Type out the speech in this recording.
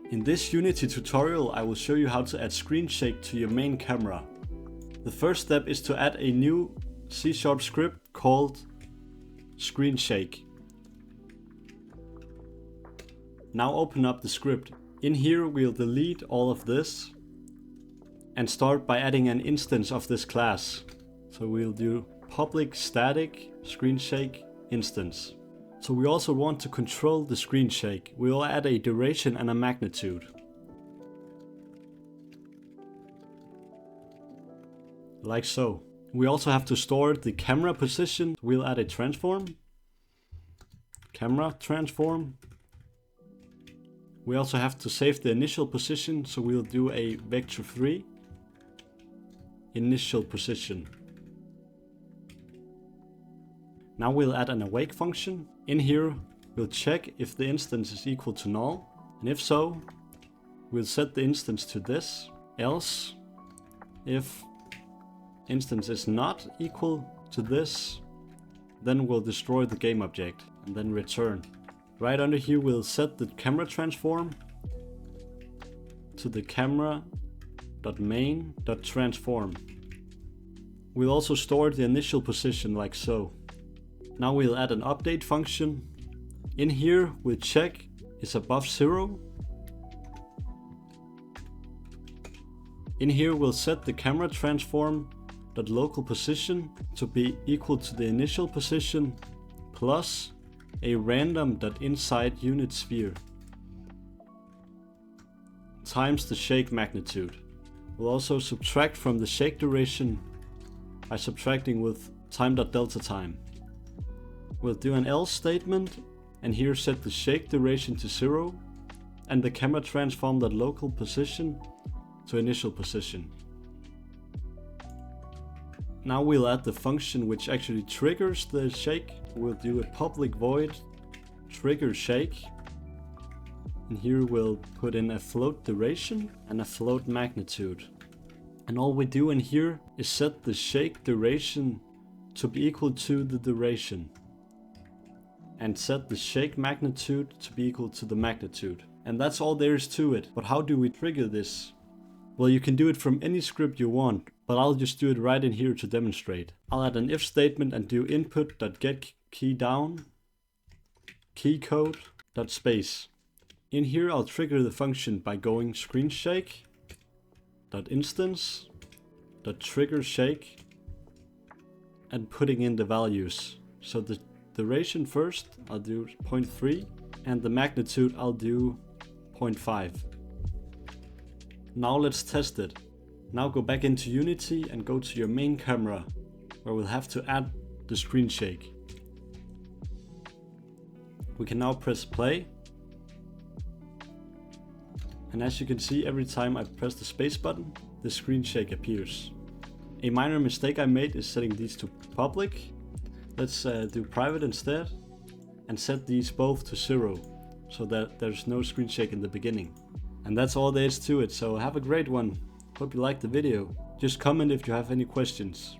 In this Unity tutorial, I will show you how to add Screenshake to your main camera. The first step is to add a new C# script called Screenshake. Now open up the script. In here we'll delete all of this and start by adding an instance of this class. So we'll do public static Screenshake instance. So we also want to control the Screenshake. We'll add a duration and a magnitude. Like so. We also have to store the camera position. We'll add a transform. Camera transform. We also have to save the initial position, so we'll do a vector3 initial position. Now we'll add an awake function. In here, we'll check if the instance is equal to null, and if so, we'll set the instance to this. Else, if instance is not equal to this, then we'll destroy the game object and then return. Right under here, we'll set the camera transform to the camera.main.transform. We'll also store the initial position like so. Now we'll add an update function. In here, we'll check is above 0. In here, we'll set the camera transform.local position to be equal to the initial position plus a random.inside unit sphere times the shake magnitude. We'll also subtract from the shake duration by subtracting with time.delta time. We'll do an else statement and here set the shake duration to 0 and the camera transform.local position to initial position. Now we'll add the function which actually triggers the shake. We'll do a public void trigger shake. And here we'll put in a float duration and a float magnitude. And all we do in here is set the shake duration to be equal to the duration. And set the shake magnitude to be equal to the magnitude. And that's all there is to it. But how do we trigger this? Well, you can do it from any script you want, but I'll just do it right in here to demonstrate. I'll add an if statement and do input.getKeyDown keycode.space. In here I'll trigger the function by going Screenshake.instance.triggerShake and putting in the values. So the duration first I'll do 0.3 and the magnitude I'll do 0.5. Now let's test it. Now go back into Unity and go to your main camera where we'll have to add the Screenshake. We can now press play. And as you can see, every time I press the space button, the Screenshake appears. A minor mistake I made is setting these to public. Let's do private instead and set these both to 0 so that there's no Screenshake in the beginning. And that's all there is to it, so have a great one. Hope you liked the video. Just comment if you have any questions.